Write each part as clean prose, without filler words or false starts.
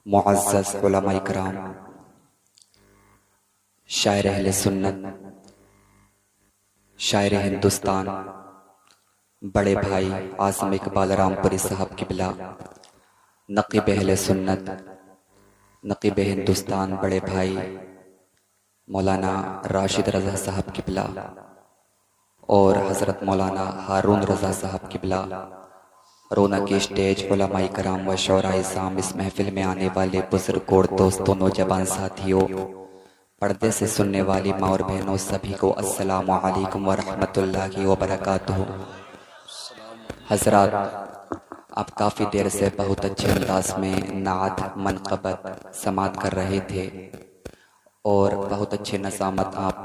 معزز علماء کرام، شاعر اہل سنت، شاعر ہندوستان، بڑے بھائی اعظم اقبال رام پوری صاحب قبلہ، نقیب اہل سنت، نقیب ہندوستان بڑے بھائی مولانا راشد رضا صاحب قبلہ اور حضرت مولانا ہارون رضا صاحب قبلہ، رونق اسٹیج، علماء کرام و شعراء عظام، اس محفل میں آنے والے بزرگ اور دوستوں، نوجوان ساتھیوں، پردے سے سننے والی ماں اور بہنوں، سبھی کو السلام علیکم ورحمۃ اللہ وبرکاتہ۔ حضرات، آپ کافی دیر سے بہت اچھے انداز میں نعت منقبت سماعت کر رہے تھے اور بہت اچھے نظامت آپ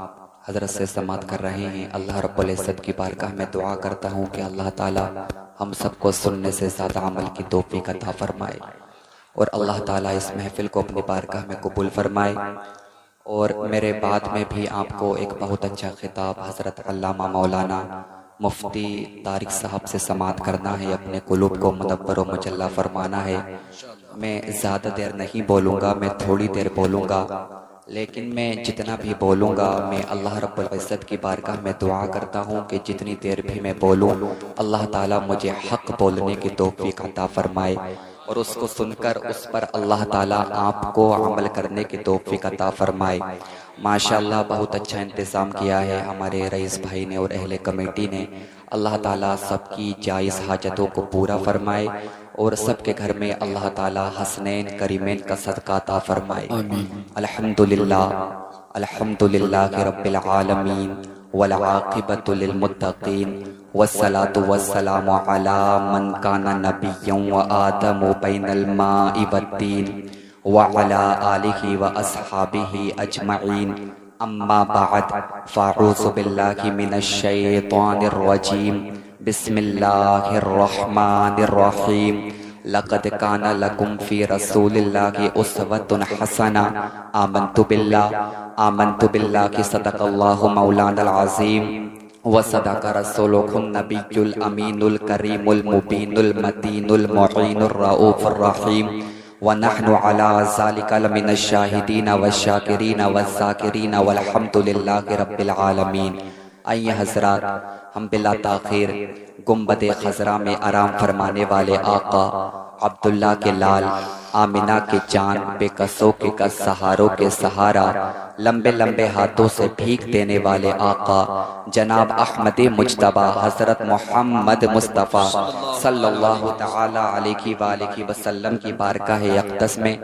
حضرت سے سماعت کر رہے ہیں۔ اللہ رب العزت کی بارگاہ میں دعا کرتا ہوں کہ اللہ تعالی ہم سب کو سننے سے زیادہ عمل کی توفیق عطا فرمائے اور اللہ تعالی اس محفل کو اپنی بارگاہ میں قبول فرمائے۔ اور میرے بعد میں بھی آپ کو ایک بہت اچھا خطاب حضرت علامہ مولانا مفتی طارق صاحب سے سماعت کرنا ہے، اپنے قلوب کو منور و مجلہ فرمانا ہے۔ میں زیادہ دیر نہیں بولوں گا، میں تھوڑی دیر بولوں گا، لیکن میں جتنا بھی بولوں گا میں اللہ رب العزت کی بارگاہ میں دعا کرتا ہوں کہ جتنی دیر بھی میں بولوں اللہ تعالیٰ مجھے حق بولنے کی توفیق عطا فرمائے اور اس کو سن کر اس پر اللہ تعالیٰ آپ کو عمل کرنے کی توفیق عطا فرمائے۔ ماشاءاللہ بہت اچھا انتظام کیا ہے ہمارے رئیس بھائی نے اور اہل کمیٹی نے۔ اللہ تعالیٰ سب کی جائز حاجتوں کو پورا فرمائے اور سب کے گھر میں اللہ تعالیٰ حسنین کریمین کا صدقہ عطا فرمائے۔ الحمدللہ الحمدللہ رب العالمین والعاقبۃ للمتقین والصلاة والسلام علی من کان نبیا وآدم بین الماء والطین وعلی آلہ واصحابہ اجمعین، اما بعد فاعوذ باللہ من الشیطان الرجیم، بسم اللہ الرحمن الرحیم۔ لقد کان لکم فی رسول اللہ اسوۃ حسنہ، آمنت باللہ کہ صدق اللہ مولانا العظیم وصدق رسولہ النبی الامین الکریم المبین المتین المعین الرؤوف الرحیم، ونحن علی ذلک لمن الشاہدین والشاکرین والذاکرین والحمد للہ رب العالمین۔ آئیے حضرات، ہم بلا تاخیر گنبد خضرا میں آرام فرمانے والے آقا، عبداللہ کے لال، آمنہ کے جان، بے کسوں کے کس، سہاروں کے سہارا، لمبے لمبے ہاتھوں سے بھیک دینے والے آقا جناب احمد مجتبیٰ حضرت محمد مصطفیٰ صلی اللہ تعالی علیہ وآلہ وسلم کی بارگاہ اقدس میں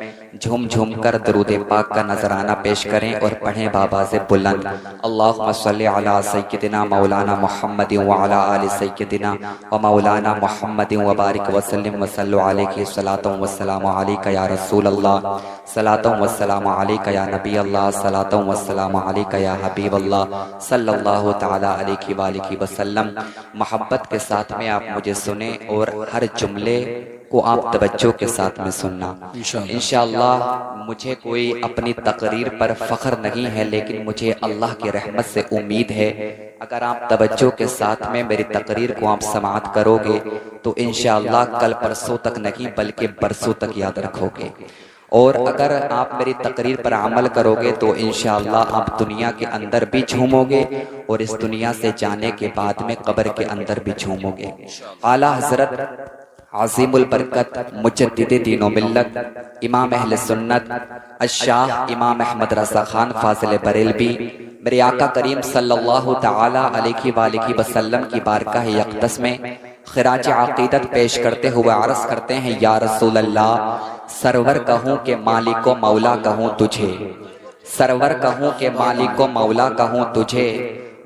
جھوم جھوم کر درود پاک کا نذرانہ پیش کریں اور پڑھیں بآواز بلند، اللہم صلی علی سیدنا مولانا محمد وعلی آل سیدنا و مولانا محمد وبارک وسلم وصلوا علیہ صلاۃ والسلام علیک یا رسول اللہ، صلاۃ والسلام علیک یا نبی اللہ، صلاۃ والسلام علیک یا حبیب اللہ صلی اللہ تعالی علیہ وآلہ وسلم۔ محبت کے ساتھ میں آپ مجھے سنیں اور ہر جملے کو آپ توجہ کے ساتھ میں سننا انشاءاللہ۔ مجھے کوئی اپنی تقریر پر فخر نہیں ہے، لیکن مجھے اللہ کی رحمت سے امید ہے اگر آپ توجہ کے ساتھ میں میری تقریر کو آپ سماعت کرو گے تو انشاءاللہ کل پرسوں تک نہیں بلکہ برسوں تک یاد رکھو گے، اور اگر آپ میری تقریر پر عمل کرو گے تو انشاءاللہ آپ دنیا کے اندر بھی جھومو گے اور اس دنیا سے جانے کے بعد میں قبر کے اندر بھی جھومو گے۔ اعلیٰ حضرت عظیم البرکت مجدد دین و ملت امام اہل سنت الشاہ امام احمد رضا خان فاضل بریلوی میرے آقا کریم صلی اللہ تعالی علیہ وآلہ وسلم کی بارگاہ اقدس میں خراج عقیدت پیش کرتے ہوئے عرض کرتے ہیں، یا رسول اللہ، سرور کہوں کہ مالک و مولا کہوں تجھے، سرور کہوں کہ مالک و مولا کہوں تجھے،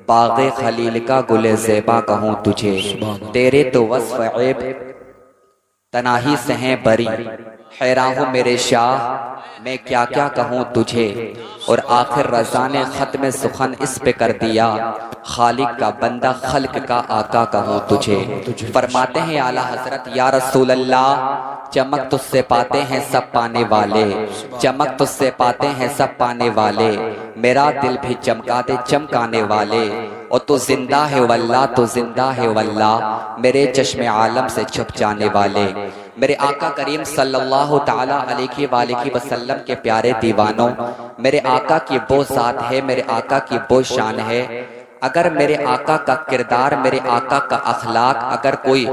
باغ خلیل کا گل زیبا کہوں تجھے، تیرے تو وصف عیب تناہی سے ہیں بری، حیران ہوں میرے شاہ میں کیا کیا کہوں تجھے، اور آخر رضا نے ختم سخن اس پہ کر دیا، خالق کا بندہ خلق کا آقا کہوں تجھے۔ فرماتے ہیں اعلیٰ حضرت، یا رسول اللہ، چمک تجھ سے پاتے ہیں سب پانے والے، چمک تجھ سے پاتے ہیں سب پانے والے، میرا دل بھی چمکا دے چمکانے والے، اور تو زندہ ہے واللہ، تو زندہ ہے واللہ، میرے چشم عالم سے چھپ جانے والے۔ میرے آقا کریم صلی اللہ تعالیٰ علیہ وآلہ وسلم کے پیارے دیوانوں، میرے آقا کی وہ ذات ہے، میرے آقا کی وہ شان ہے، اگر میرے آقا کا کردار، میرے آقا کا اخلاق اگر کوئی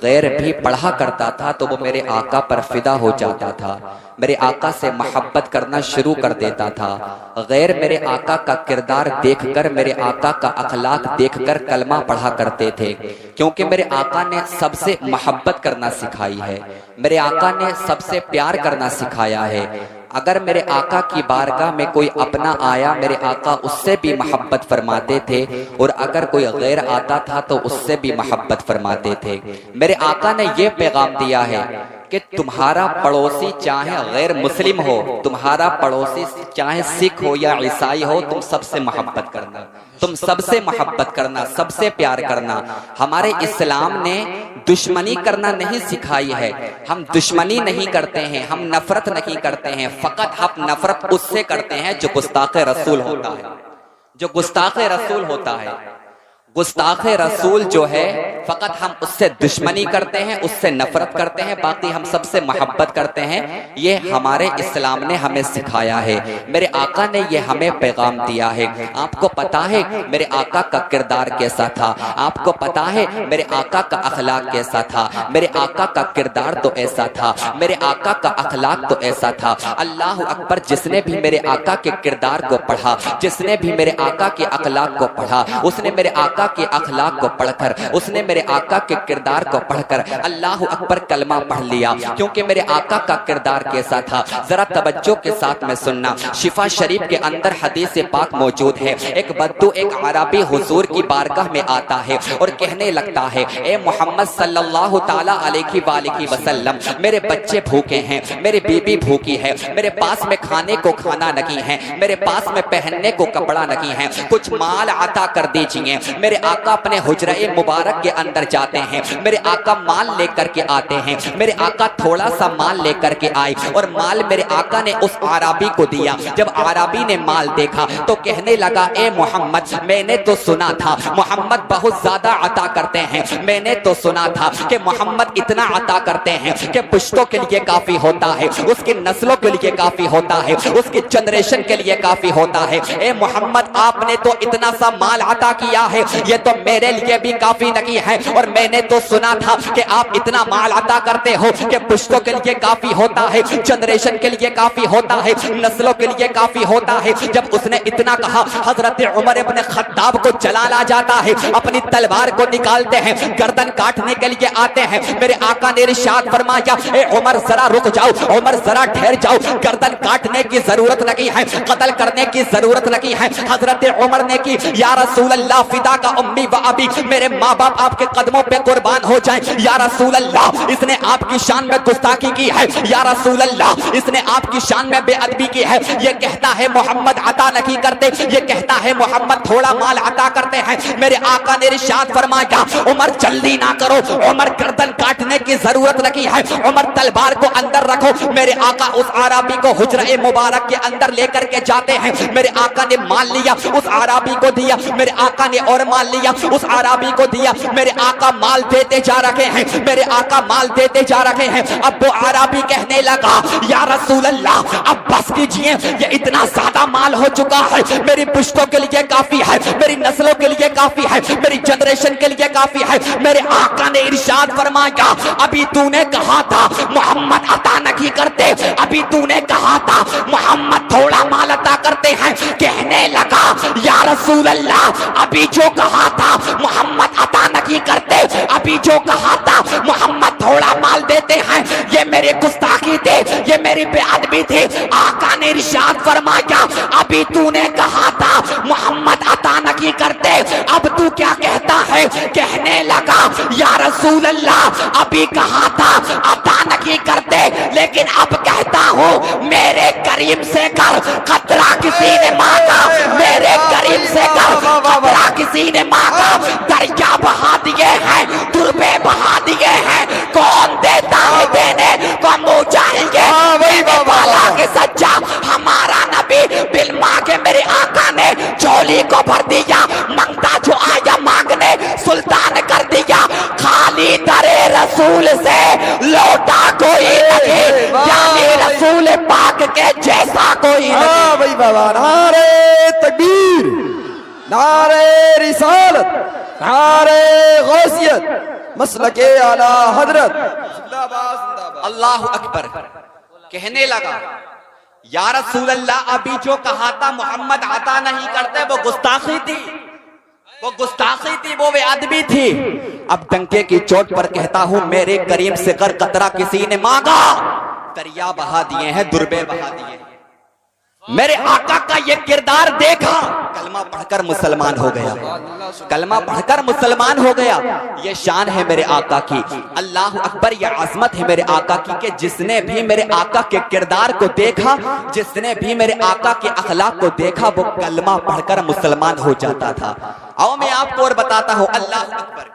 غیر بھی پڑھا کرتا تھا تو وہ میرے آقا پر فدا ہو جاتا تھا، میرے آقا سے محبت کرنا شروع کر دیتا تھا۔ غیر میرے آقا کا کردار دیکھ کر، میرے آقا کا اخلاق دیکھ کر کلمہ پڑھا کرتے تھے، کیونکہ میرے آقا نے سب سے محبت کرنا سکھائی ہے، میرے آقا نے سب سے پیار کرنا سکھایا ہے۔ اگر میرے آقا کی بارگاہ میں کوئی اپنا آیا، میرے آقا اس سے بھی محبت فرماتے تھے، اور اگر کوئی غیر آتا تھا تو اس سے بھی محبت فرماتے تھے۔ میرے آقا نے یہ پیغام دیا ہے کہ تمہارا پڑوسی چاہے غیر مسلم ہو، تمہارا پڑوسی چاہے سکھ ہو یا عیسائی ہو، تم سب سے محبت کرنا، تم سب سے محبت کرنا، سب سے پیار کرنا۔ ہمارے اسلام نے دشمنی کرنا نہیں سکھائی ہے، ہم دشمنی نہیں کرتے ہیں، ہم نفرت نہیں کرتے ہیں، فقط ہم نفرت اس سے کرتے ہیں جو گستاخ رسول ہوتا ہے، جو گستاخ رسول ہوتا ہے۔ گستاخ رسول جو ہے فقط ہم اس سے دشمنی کرتے ہیں، اس سے نفرت کرتے ہیں، باقی ہم سب سے محبت کرتے ہیں۔ یہ ہمارے اسلام نے ہمیں سکھایا ہے، میرے آقا نے یہ ہمیں پیغام دیا ہے۔ آپ کو پتا ہے میرے آقا کا کردار کیسا تھا، آپ کو پتا ہے میرے آقا کا اخلاق کیسا تھا، میرے آقا کا کردار تو ایسا تھا، میرے آقا کا اخلاق تو ایسا تھا۔ اللہ اکبر، جس نے بھی میرے آقا کے کردار کو پڑھا، جس نے بھی میرے آقا کے اخلاق کو پڑھا، اس نے میرے آقا کے اخلاق کو پڑھ کر، اس نے میرے آقا کے کردار کو پڑھ کر اللہ اکبر کلمہ پڑھ لیا، کیونکہ میرے آقا کا کردار کیسا تھا۔ ذرا توجہ کے ساتھ میں سننا، شفا شریف کے اندر حدیث پاک موجود ہے۔ ایک بدو، ایک عربی حضور کی بارگاہ میں آتا ہے اور کہنے لگتا ہے، اے محمد صلی اللہ تعالیٰ علیہ وآلہ وسلم، میرے بچے بھوکے ہیں، میری بیوی بھوکی ہے، میرے پاس میں کھانے کو کھانا نہیں ہے، میرے پاس میں پہننے کو کپڑا نہیں ہے، کچھ مال عطا کر دیجئے۔ میرے آقا اپنے حجرہ مبارک کے اندر جاتے ہیں، میرے آقا مال لے کر کے آتے ہیں، میرے آقا تھوڑا سا مال لے کر کے آئے اور مال میرے آقا نے اس عربی کو دیا۔ جب عربی نے مال دیکھا تو کہنے لگا، اے محمد، میں نے تو سنا تھا محمد بہت زیادہ عطا کرتے ہیں، میں نے تو سنا تھا کہ محمد اتنا عطا کرتے ہیں کہ پشتوں کے لیے کافی ہوتا ہے، اس کی نسلوں کے لیے کافی ہوتا ہے، اس کی جنریشن کے لیے کافی ہوتا ہے۔ اے محمد، آپ نے تو اتنا سا مال عطا کیا ہے، یہ تو میرے لیے بھی کافی نہیں ہے، اور میں نے تو سنا تھا کہ آپ اتنا مال عطا کرتے ہو کہ پشتوں کے لیے کافی ہوتا ہے، جنریشن کے لیے کافی ہوتا ہے، نسلوں کے لیے کافی ہوتا ہے۔ جب اس نے اتنا کہا، حضرت عمر ابن خطاب کو جلال آ جاتا ہے، اپنی تلوار کو نکالتے ہیں، گردن کاٹنے کے لیے آتے ہیں۔ میرے آقا نے ارشاد فرمایا، اے عمر ذرا رک جاؤ، عمر ذرا ٹھہر جاؤ، گردن کاٹنے کی ضرورت نہیں ہے، قتل کرنے کی ضرورت نہیں ہے۔ حضرت عمر نے کی، یا رسول اللہ فدا کا امی و ابی، میرے ماں باپ آپ کے قدموں پہ قربان ہو جائیں۔ یا رسول اللہ، اس نے آپ کی شان میں گستاخی کی ہے، یا رسول اللہ، اس نے آپ کی شان میں بے ادبی کی ہے۔ یہ کہتا ہے محمد عطا نہیں کرتے، یہ کہتا ہے محمد تھوڑا مال عطا کرتے ہیں۔ میرے آقا نے ارشاد فرمایا، عمر جلدی نہ کرو، عمر گردن کاٹنے کی ضرورت نہیں ہے، عمر تلوار کو اندر رکھو۔ میرے آقا اس عربی کو حجرہ مبارک کے اندر لے کر کے جاتے ہیں۔ میرے آقا نے مال لیا، اس عربی کو دیا، میرے آقا نے اور مال لیا، اس عربی کو دیا۔ میرے آقا مال دیتے جا رہے ہیں، میرے آقا مال دیتے جا رہے ہیں۔ اب وہ عربی کہنے لگا، یا رسول اللہ اب بس کیجئے، یہ اتنا زیادہ مال ہو چکا ہے، میری پشتوں کے لیے کافی ہے، میری نسلوں کے لیے کافی ہے، میری جنریشن کے لیے کافی ہے۔ میرے آقا نے ارشاد فرمایا، ابھی تو نے کہا تھا محمد عطا نہیں کرتے، ابھی تو نے کہا تھا محمد تھوڑا مال عطا کرتے ہیں۔ کہنے لگا، یا رسول اللہ ابھی جو کہا تھا محمد عطا نہیں کرتے، ابھی جو کہا تھا محمد تھوڑا مال دیتے ہیں، یہ میری گستاخی تھے، یہ میری بے ادبی تھی۔ آقا نے ارشاد فرمایا، ابھی تو نے کہا تھا محمد عطا نہیں کرتے، اب تو کیا کہتا ہے؟ کہنے لگا، یا رسول اللہ ابھی کہا تھا عطا نہیں کرتے، لیکن اب کہتا ہوں میرے کریم سے کر، قطرہ کسی نے مانگا، میرے کریم سے کر، قطرہ کسی نے مانگا، دریا بہا دیے ہیں، تربے بہا دیے ہیں، کون دیتا ہے دینے کو منہ چاہیے، دینے والا کے سچا ہمارا نبی، بل مانگے میرے آقا نے چولی کو بھر دیا، منگتا جو آیا مانگنے سلطان کر دیا، خالی در رسول سے لوٹا کوئی نہیں، یعنی رسول پاک کے جیسا کوئی نہیں۔ بھائی بابا، نعرہ تکبیر، نعرہ رسالت، نعرہ غوثیت، مسلک اعلی حضرت، زندہ باد زندہ باد۔ اللہ اکبر۔ کہنے لگا یا رسول اللہ، ابھی جو کہا تھا محمد عطا نہیں کرتے وہ گستاخی تھی، وہ گستاخی تھی، وہ بے ادبی تھی۔ اب ڈنکے کی چوٹ پر کہتا ہوں میرے کریم سے گر قطرہ کسی نے مانگا، دریا بہا دیے ہیں، دربے بہا دیے ہیں۔ میرے آقا کا یہ کردار دیکھا، کلمہ پڑھ کر مسلمان ہو گیا، کلمہ پڑھ کر مسلمان ہو گیا۔ یہ شان ہے میرے آقا کی، اللہ اکبر، یہ عظمت ہے میرے آقا کی کہ جس نے بھی میرے آقا کے کردار کو دیکھا، جس نے بھی میرے آقا کے اخلاق کو دیکھا، وہ کلمہ پڑھ کر مسلمان ہو جاتا تھا۔ آؤ میں آپ کو اور بتاتا ہوں، اللہ اکبر،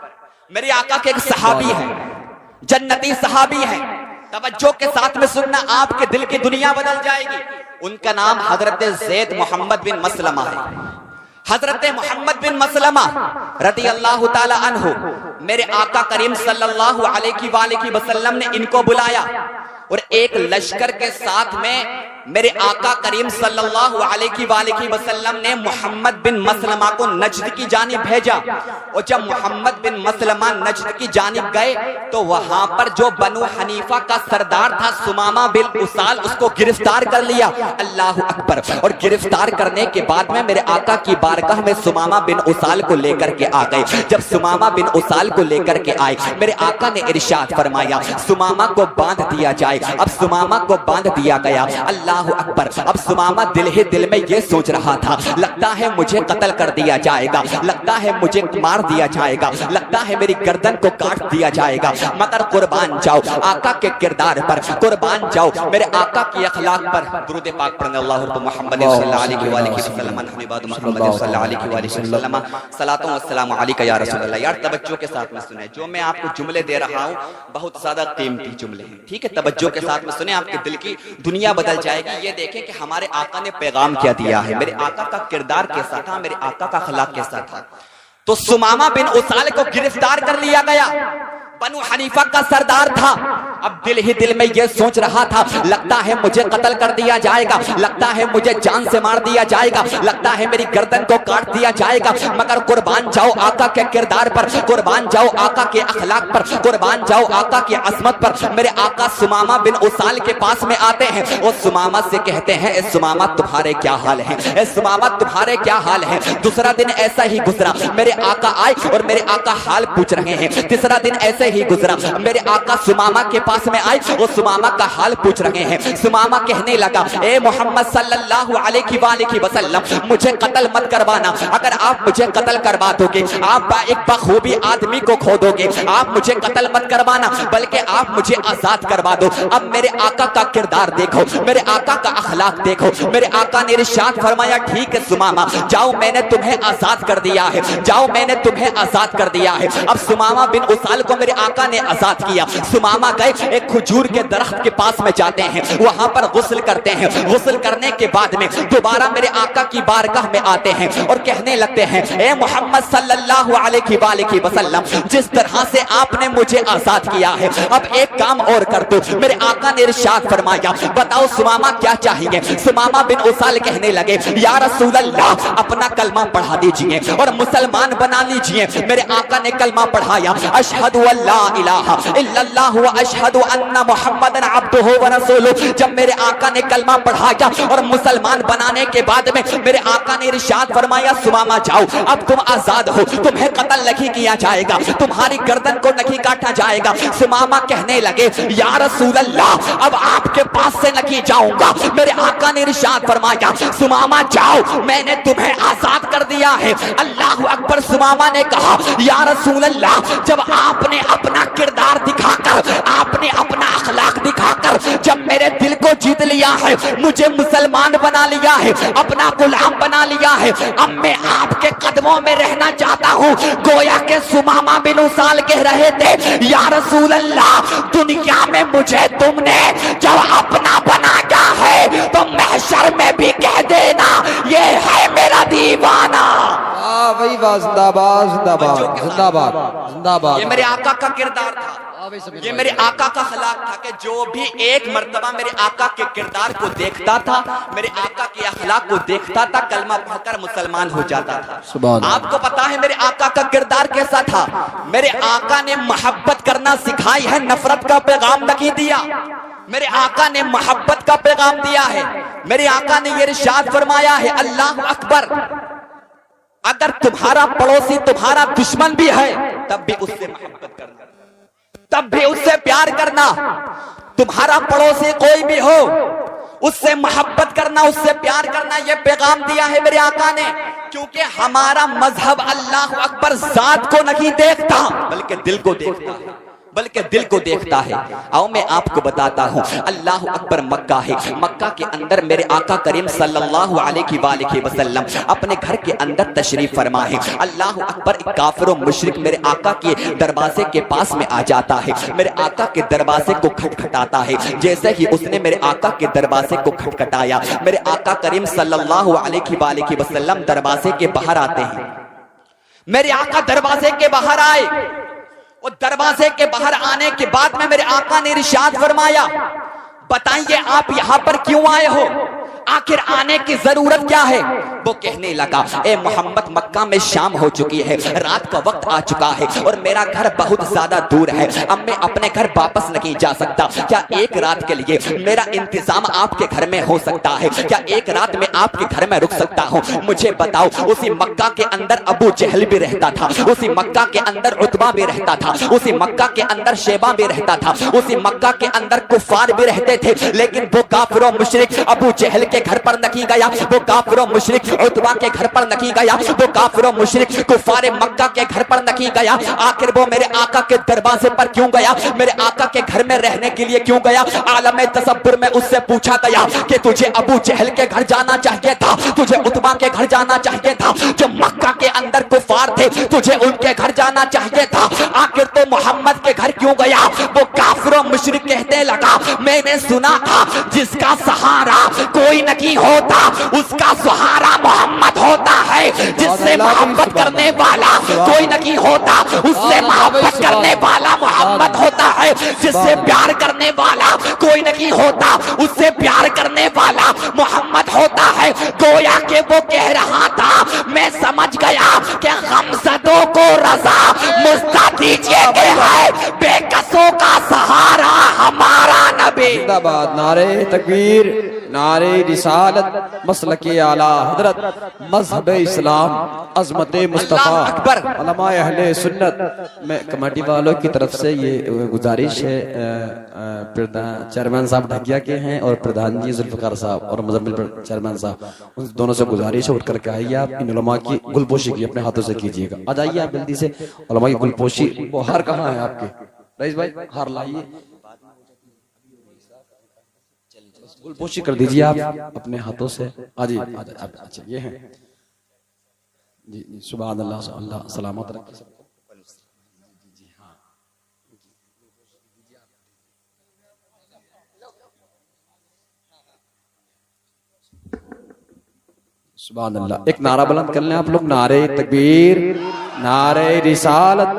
میرے آقا کے ایک صحابی ہیں، جنتی صحابی ہیں، توجہ کے ساتھ میں سننا، آپ کے دل کی دنیا بدل جائے گی۔ ان کا نام حضرت زید محمد بن مسلمہ ہے۔ حضرت محمد بن مسلمہ رضی اللہ تعالی عنہ، میرے آقا کریم صلی اللہ علیہ وآلہ وسلم نے ان کو بلایا اور ایک لشکر کے ساتھ میں میرے آقا کریم صلی اللہ علیہ وآلہ وسلم نے محمد بن مسلمہ کو نجد کی جانب بھیجا۔ اور جب محمد بن مسلمہ نجد کی جانب گئے تو وہاں پر جو بنو حنیفہ کا سردار تھا سمامہ بن اسال، اس کو گرفتار کر لیا۔ اللہ اکبر۔ اور گرفتار کرنے کے بعد میں میرے آقا کی بارگاہ میں سمامہ بن اسال کو لے کر کے آ گئے۔ جب سمامہ بن اسال کو لے کر کے آئے، میرے آقا نے ارشاد فرمایا سمامہ کو باندھ دیا جائے۔ اب سمامہ کو باندھ دیا گیا۔ اللہ اکبر۔ اب سمامہ دل ہی دل میں یہ سوچ رہا تھا، لگتا ہے مجھے قتل کر دیا جائے گا، لگتا ہے مجھے مار دیا جائے گا، لگتا ہے میری گردن کو کاٹ دیا جائے گا، مگر قربان جاؤ آقا کے کردار پر، قربان جاؤ میرے آقا کی اخلاق پر۔ درود پاک پڑھنے، اللہ محمد صلی اللہ علیہ وآلہ وسلم، محمد صلی اللہ علیہ وآلہ وسلم، صلاۃ و سلام علیک یا رسول اللہ۔ یار توجہ کے ساتھ میں سنیں، جو میں آپ کو جملے دے رہا ہوں بہت زیادہ قیمتی جملے ہیں، ٹھیک ہے؟ توجہ کے ساتھ میں سنیں، آپ کے دل کی دنیا بدل جائے گی۔ یہ دیکھیں کہ ہمارے آقا نے پیغام کیا دیا ہے، میرے آقا کا کردار کیسا تھا، میرے آقا کا اخلاق کیسا تھا۔ تو سمامہ بن اسال کو گرفتار کر لیا گیا، بنو حنیفہ کا سردار تھا۔ اب دل ہی دل میں یہ سوچ رہا تھا، لگتا ہے مجھے قتل کر دیا جائے گا، لگتا ہے مجھے جان سے مار دیا جائے گا، لگتا ہے میری گردن کو کاٹ دیا جائے گا، مگر قربان جاؤ آقا کے کردار پر، قربان جاؤ آقا کے اخلاق پر، قربان جاؤ آقا کی عظمت پر۔ میرے آقا سمامہ بن اسال کے پاس میں آتے ہیں اور سمامہ سے کہتے ہیں اے سمامہ تمہارے کیا حال ہیں، اے سمامہ تمہارے کیا حال ہیں۔ دوسرا دن ایسا ہی گزرا، میرے آقا آئے اور میرے آقا حال پوچھ رہے ہیں۔ تیسرا دن ایسے ہی گزرا، میرے آقا سمامہ کے پاس میں آئے اور سمامہ کا حال پوچھ رہے ہیں۔ سمامہ کہنے لگا اے محمد صلی اللہ علیہ وآلہ وسلم، مجھے قتل مت کروانا، اگر آپ مجھے قتل کروا دو گے، آپ ایک بخوبی آدمی کو کھو دو گے، آپ مجھے قتل مت کروانا بلکہ آپ مجھے آزاد کروا دو۔ اب میرے آقا کا کردار دیکھو، میرے آقا کا اخلاق دیکھو۔ میرے آقا نے ارشاد فرمایا ٹھیک ہے سمامہ، جاؤ میں نے تمہیں آزاد کر دیا ہے، جاؤ میں نے تمہیں آزاد کر دیا ہے۔ اب سمامہ بن اسال کو میرے آقا نے آزاد کیا۔ سمامہ گئے ایک کھجور کے درخت کے پاس میں جاتے ہیں، وہاں پر غسل کرتے ہیں، غسل کرنے کے بعد میں دوبارہ میرے آقا کی بارگاہ میں آتے ہیں اور کہنے لگتے ہیں اے محمد صلی اللہ علیہ وآلہ وسلم، جس طرح سے آپ نے مجھے آزاد کیا ہے اب ایک کام اور کر دو۔ میرے آقا نے ارشاد فرمایا بتاؤ سمامہ کیا چاہیے؟ سمامہ بن اسال کہنے لگے یا رسول اللہ اپنا کلمہ پڑھا دیجئے اور مسلمان بنا لیجئے۔ میرے آقا نے کلمہ پڑھایا، اشہد ان لا الہ الا اللہ و اشہد ان محمد عبدہ و رسولہ۔ جب میرے آقا نے کلمہ پڑھایا اور مسلمان بنانے کے بعد میں میرے آقا نے ارشاد فرمایا سمامہ جاؤ اب تم آزاد ہو، تمہیں قتل نہیں کیا جائے گا، تمہاری گردن کو نہیں کاٹا جائے گا۔ سمامہ کہنے لگے یا رسول اللہ اب آپ کے پاس سے نہیں جاؤں گا۔ میرے آقا نے ارشاد فرمایا سمامہ جاؤ میں نے تمہیں آزاد کر دیا ہے۔ اللہ اکبر۔ سمامہ نے کہا یا رسول اللہ جب آپ نے اپنا کردار دکھا کر، آپ نے اپنا اخلاق دکھا کر جب میرے دل کو جیت لیا ہے، مجھے مسلمان بنا لیا ہے، اپنا غلام بنا لیا ہے، اب میں آپ کے قدموں میں رہنا چاہتا ہوں۔ گویا کہ سمامہ بن اسال کہہ رہے تھے یا رسول اللہ دنیا میں مجھے تم نے جب اپنا بنایا ہے تو محشر میں بھی کہہ دینا یہ ہے میرا دیوانہ۔ وہی بات، زندہ باد زندہ باد زندہ باد زندہ باد۔ یہ میرے آقا کا کردار تھا۔ یہ میرے آقا کا اخلاق تھا کہ جو بھی ایک مرتبہ میرے آقا کے کردار کو دیکھتا تھا، میرے آقا کے اخلاق کو دیکھتا تھا، کلمہ پڑھ کر مسلمان ہو جاتا تھا۔ آپ کو پتا ہے میرے آقا کا کردار کیسا تھا؟ میرے آقا نے محبت کرنا سکھائی ہے، نفرت کا پیغام نہیں دیا۔ میرے آقا نے محبت کا پیغام دیا ہے۔ میرے آقا نے یہ ارشاد فرمایا ہے، اللہ اکبر، اگر تمہارا پڑوسی تمہارا دشمن بھی ہے تب بھی اس سے محبت کرنا، تب بھی اس سے پیار کرنا۔ تمہارا پڑوسی کوئی بھی ہو، اس سے محبت کرنا، اس سے پیار کرنا، یہ پیغام دیا ہے میرے آقا نے۔ کیونکہ ہمارا مذہب اللہ اکبر ذات کو نہیں دیکھتا بلکہ دل کو دیکھتا ہے، بلکہ دل کو دیکھتا ہے۔ آؤ میں آپ کو بتاتا ہوں، اللہ اکبر مکہ ہے، مکہ کے اندر میرے آقا کریم صلی اللہ علیہ وآلہ وسلم اپنے گھر کے اندر تشریف فرما ہے۔ اللہ اکبر، ایک کافر و مشرک میرے آقا کے دروازے کے پاس میں آ جاتا ہے، میرے آقا کے دروازے کو کھٹکھٹاتا ہے۔ جیسے ہی اس نے میرے آقا کے دروازے کو کھٹکھٹایا، میرے آقا کریم صلی اللہ علیہ وآلہ وسلم دروازے کے باہر آتے ہیں۔ میرے آقا دروازے کے باہر آئے، اور دروازے کے باہر آنے کے بعد میں میرے آقا نے ارشاد فرمایا، بتائیے آپ یہاں پر کیوں آئے ہو؟ آخر آنے کی ضرورت کیا ہے؟ وہ کہنے لگا، اے محمد، مکہ میں شام ہو چکی ہے، رات کا وقت آ چکا ہے، اور میرا گھر بہت زیادہ دور ہے، اب میں اپنے گھر واپس نہیں جا سکتا۔ کیا ایک رات کے لیے میرا انتظام آپ کے گھر میں ہو سکتا ہے؟ کیا ایک رات میں آپ کے گھر میں رک سکتا ہوں؟ مجھے بتاؤ۔ اسی مکہ کے اندر ابو جہل بھی رہتا تھا، اسی مکہ کے اندر عتبہ بھی رہتا تھا، اسی مکہ کے اندر شیبہ بھی رہتا تھا، اسی مکہ کے اندر کفار بھی رہتے تھے، لیکن وہ کافر و مشرک ابو جہل کے گھر پر نہیں گیا، وہ کافر و مشرک عتبہ کے گھر پر نہیں گیا، وہ کافر و مشرک کفار مکہ کے گھر پر نہیں گیا۔ آخر وہ میرے آقا کے دروازے پر کیوں گیا؟ میرے آقا کے گھر میں رہنے کے لیے کیوں گیا؟ عالم تصور میں اس سے پوچھا گیا کہ تجھے ابو جہل کے گھر جانا چاہیے تھا، تجھے عتبہ کے گھر جانا چاہیے تھا، جو مکہ کے اندر کفار تھے، تجھے ان کے گھر جانا چاہیے تھا، آخر تو محمد کے گھر کیوں گیا؟ وہ کافر و مشرک کہنے لگا، میں نے سنا تھا جس کا سہارا کوئی نہیں ہوتا اس کا سہارا محمد ہوتا ہے، جس سے محبت کرنے والا کوئی نہیں ہوتا اس سے محبت کرنے والا محمد ہوتا ہے، جس سے پیار کرنے والا کوئی نہیں ہوتا اس سے پیار کرنے والا محمد ہوتا ہے۔ گویا کہ وہ کہہ رہا تھا، میں سمجھ گیا کہ غمزدوں کو رضا مزدہ دیجئے کہ ہے بے کسوں کا سہارا ہمارا نبی۔ زندہ باد، نعرہ تکبیر، نعرہ رسالت، مسلک اعلیٰ حضرت، مذہب اسلام، عظمت مصطفیٰ، علماء اہل سنت۔ میں کمیٹی والوں کی طرف سے یہ گزارش ہے، چیئرمین صاحب ڈھکیا کے ہیں اور پردھان جی ذوالفقار صاحب اور مزمل چیئرمین صاحب، ان دونوں سے گزارش ہے، اٹھ کر کے آئیے آپ، ان علماء کی گلپوشی کی اپنے ہاتھوں سے کیجیے گا۔ آ جائیے آپ جلدی سے، علماء کی گلپوشی۔ وہ ہار کہاں ہے آپ کے؟ رئیس بھائی ہار لائیے، گلپوشی کر دیجیے آپ اپنے ہاتھوں سے۔ آجی اچھا یہ ہیں جی، سبحان اللہ، اللہ سلامت رکھے۔ سبحان اللہ، ایک نعرہ بلند کر لیں آپ لوگ، نعرہ تکبیر، نعرہ رسالت،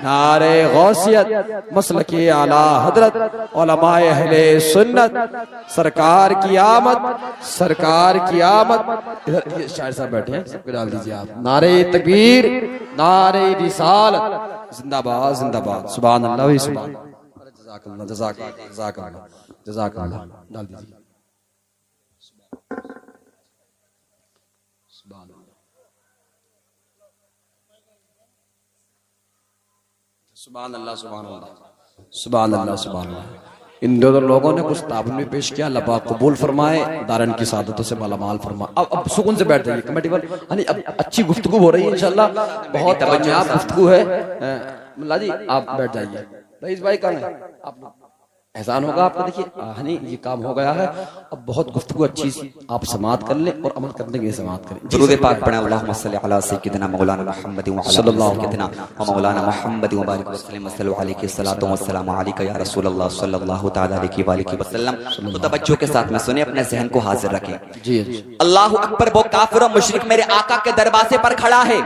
نعرہ غوثیت، مسلک اعلیٰ حضرت، علماء اہل سنت، سرکار کی آمد، سرکار کی آمد۔ ادھر شاعر صاحب بیٹھے ہیں، سب کو ڈال دیجیے آپ، نعرہ تکبیر، نعرہ رسالت، زندہ باد، زندہ باد، سبحان اللہ، سبحان اللہ، جزاک اللہ، جزاک اللہ، جزاک اللہ، جزاک اللہ، ڈال دیجیے۔ سبحان اللہ، سبحان اللہ، سبحان اللہ، سبحان اللہ۔ ان دو لوگوں نے کچھ تعاون بھی پیش کیا، اللہ پاک قبول فرمائے، دارین کی سعادتوں سے مالا مال فرمائے۔ اب سکون سے بیٹھ جائیے کمیٹی والے، اب اچھی گفتگو ہو رہی ہے انشاءاللہ، بہت کامیاب گفتگو ہے۔ ملا جی آپ بیٹھ جائیے، رئیس بھائی کہاں ہیں آپ؟ احسان ہوگا آپ کا. دیکھیے نہیں یہ کام ہو گیا ہے. اب بہت گفتگو اچھی سی آپ سماعت کر لیں اور عمل کرنے کے لیے سماعت کریں. درود پاک پڑھیں. اللہم صلی علی سیدنا مولانا محمد صلی اللہ علیہ سیدنا مولانا محمد وبارک وسلم وصلی علیہ الصلوۃ والسلام علیک یا رسول اللہ صلی اللہ تعالی علیہ والہ وسلم. تو توجہ کے ساتھ میں سنیں, اپنے ذہن کو حاضر رکھیں. جی اللہ اکبر. وہ کافر و مشرک میرے آقا کے دروازے پر کھڑا ہے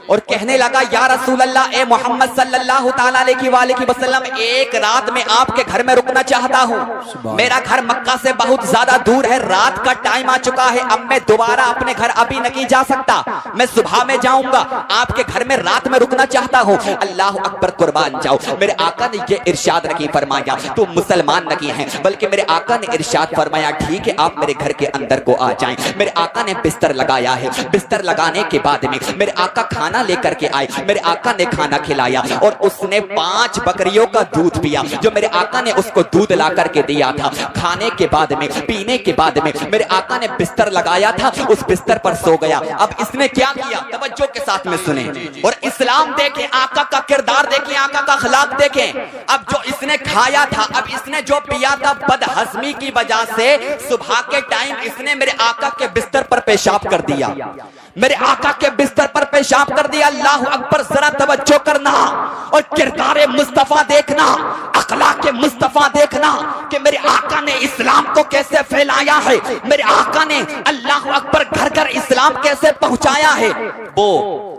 اور کہنے لگا یا رسول اللہ, اے محمد صلی اللہ تعالی علیہ والہ وسلم, ایک رات میں آپ کے گھر میں رکنا چاہتا ہوں. میرا گھر مکہ سے بہت زیادہ دور ہے, رات کا ٹائم آ چکا ہے, اب میں دوبارہ اپنے گھر ابھی نہیں جا سکتا, میں صبح میں جاؤں گا. آپ کے گھر میں رات میں رکنا چاہتا ہوں. اللہ اکبر, قربان جاؤ. میرے آقا نے یہ ارشاد نہیں فرمایا تو مسلمان نہیں ہیں, بلکہ میرے آقا نے ارشاد فرمایا ٹھیک ہے آپ میرے گھر کے اندر کو آ جائیں. میرے آقا نے بستر لگایا ہے. بستر لگانے کے بعد میں میرے آقا کھانا لے کر کے آئے. میرے آقا نے کھانا کھلایا اور اس نے 5 بکریوں کا دودھ پیا جو میرے آقا نے اس کو دودھ لا کر کے دیا تھا. کھانے کے بعد میں, پینے کے بعد میں میرے آقا نے بستر لگایا تھا, اس بستر پر سو گیا. اب اس نے کیا کیا, توجہ کے ساتھ میں سنیں اور اسلام دیکھیں, آقا کا کردار دیکھیں, آقا کا اخلاق دیکھیں. اب جو اس نے کھایا تھا, اب اس نے جو پیا تھا, بدہضمی کی وجہ سے صبح کے ٹائم اس نے میرے آقا کے بستر پر پیشاب کر دیا. میرے آقا کے بستر پر پیشاب کر دیا. اللہ اکبر, ذرا توجہ کرنا اور کردار مصطفیٰ دیکھنا, اخلاق مصطفیٰ دیکھنا کہ میرے آقا نے اسلام کو کیسے پھیلایا ہے. میرے آقا نے اللہ اکبر گھر گھر اسلام کیسے پہنچایا ہے. وہ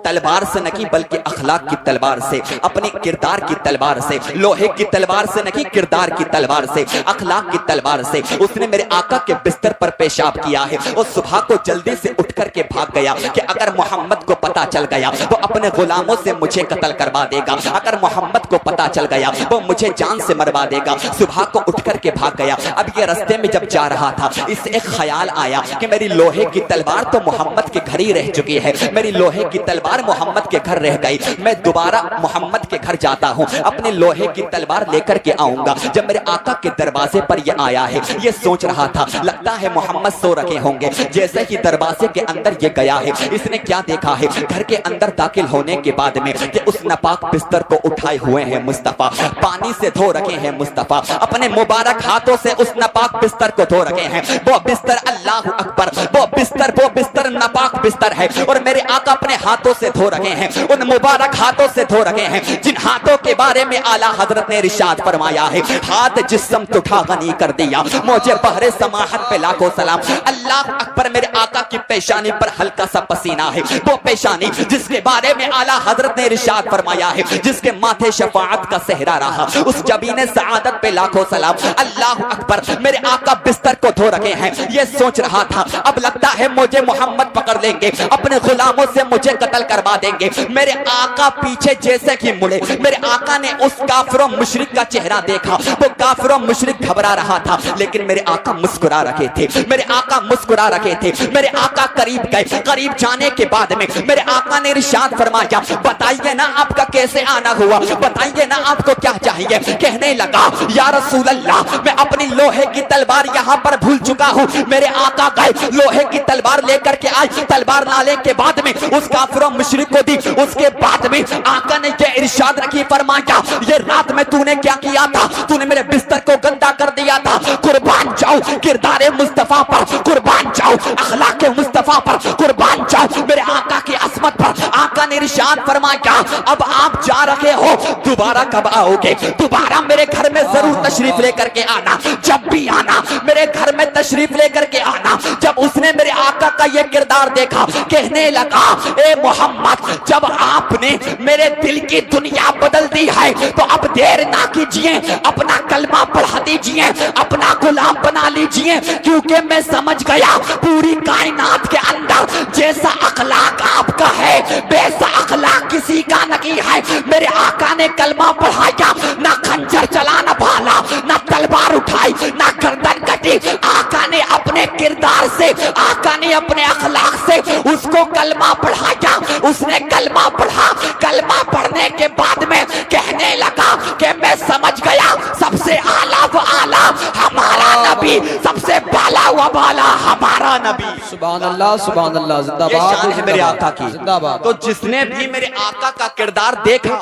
تلوار سے نہیں بلکہ اخلاق کی تلوار سے, اپنی کردار کی تلوار سے, لوہے کی تلوار سے نہیں, کردار کی تلوار سے, اخلاق کی تلوار سے اس نے میرے آقا کے بستر پر پیشاب کیا ہے. اور صبح کو جلدی سے اٹھ کر کے بھاگ گیا کہ اگر محمد کو پتا چل گیا تو اپنے غلاموں سے مجھے قتل کروا دے گا, اگر محمد کو پتا چل گیا وہ مجھے جان سے مروا دے گا. صبح کو اٹھ کر کے بھاگ گیا. اب یہ رستے میں جب جا رہا تھا, اس ایک خیال آیا کہ میری لوہے کی تلوار تو محمد کے گھر ہی رہ چکی ہے, میری لوہے کی تلوار محمد کے گھر رہ گئی, میں دوبارہ محمد کے گھر جاتا ہوں, اپنے لوہے کی تلوار لے کر کے آؤں گا. جب میرے آقا کے دروازے پر یہ آیا ہے, یہ سوچ رہا تھا لگتا ہے محمد سو رکھے ہوں گے. جیسے ہی دروازے کے اندر یہ گیا ہے, اس نے کیا دیکھا ہے, گھر کے اندر داخل ہونے کے بعد میں کہ اس ناپاک بستر کو اٹھائے ہوئے ہیں مصطفیٰ, پانی سے دھو رکھے ہیں مصطفیٰ, اپنے مبارک ہاتھوں سے اس ناپاک بستر کو دھو رکھے ہیں. وہ بستر, اللہ اکبر, وہ بستر ناپاک بستر ہے اور میرے آقا اپنے ہاتھوں سے دھو رکھے ہیں, ان مبارک ہاتھوں سے دھو رکھے ہیں جن ہاتھوں کے بارے میں اعلیٰ حضرت نے ارشاد فرمایا ہے ہاتھ جسم اٹھا غنی کر دیا, مجھے بحر سماحت پہ لاکھوں سلام. اللہ اکبر, میرے آقا کی پیشانی پر ہلکا سا پسینہ ہے, وہ پیشانی جس کے بارے میں اعلیٰ حضرت نے ارشاد فرمایا ہے جس کے ماتھے شفاعت کا صحرا رہا, اس جبین سعادت پہ لاکھوں سلام. اللہ اکبر, میرے آقا بستر کو دھو رکھے ہیں. یہ سوچ رہا تھا اب لگتا ہے مجھے محمد پکڑ لیں گے, اپنے غلاموں سے مجھے قتل کروا دیں گے. میرے آقا پیچھے جیسے ہی مڑے, میرے آقا نے اس کافر و مشرک کا چہرہ دیکھا. وہ کافر و مشرک گھبرا رہا تھا, لیکن میرے آقا مسکرا رکھے تھے, میرے آقا مسکرا رکھے تھے. میرے آقا قریب گئے, قریب جانے کے بعد میں میرے آقا نے ارشاد فرمایا بتائیے نا آپ کا کیسے آنا ہوا, بتائیے نا آپ کو کیا چاہیے. کہنے لگا یا رسول اللہ, میں اپنی لوہے کی تلوار یہاں پر بھول چکا ہوں. میرے آقا گئے, لوہے کی تلوار لے کر کے آئے, تلوار لانے کے بعد میں اس کافر و مشرک کو دی. اس کے بعد میں آقا نے یہ ارشاد رکھی, فرمایا یہ رات میں تو نے کیا کیا تھا, تو نے میرے بستر کو گندا کر دیا تھا. قربان جاؤ کردار مصطفیٰ پر, قربان جاؤ اخلاق مصطفیٰ پر, قربان جاؤ میرے آقا کی عظمت پر. آقا نے ارشاد فرمایا اب آپ جا رہے ہو, دوبارہ کب آؤ گے, دوبارہ میرے گھر میں ضرور تشریف لے کر کے آنا, جب بھی آنا میرے گھر میں تشریف لے کر کے آنا. جب اس نے میرے آقا کا یہ کردار دیکھا, کہنے لگا اے محمد, جب آپ نے میرے دل کی دنیا بدل دی ہے تو اب دیر نہ کیجیے, اپنا کلمہ پڑھا دیجیے, اپنا غلام بنا لیجیے, کیونکہ میں سمجھ گیا پوری کائنات کے اندر جیسا اخلاق آپ کا ہے ویسا اخلاق کسی کا نہیں ہے. میرے آقا نے کلمہ پڑھایا, نہ خنجر چلانا بھالا, نہ تلوار اٹھائی, نہ گردن کٹی. آقا نے اپنے کردار سے, آقا نے اپنے اخلاق سے اس کو کلمہ پڑھایا. اس نے کلمہ پڑھا, کلمہ پڑھنے کے بعد میں کہنے لگا کہ میں سمجھ گیا سب سے اعلیٰ و اعلیٰ ہمارا نبی, سب سے بالا و بالا ہمارا نبی. سبحان اللہ, سبحان اللہ, زندہ یہ باد شان ہے میرے آقا کی. زندہ باد. تو جس نے بھی میرے آقا کا کردار دیکھا,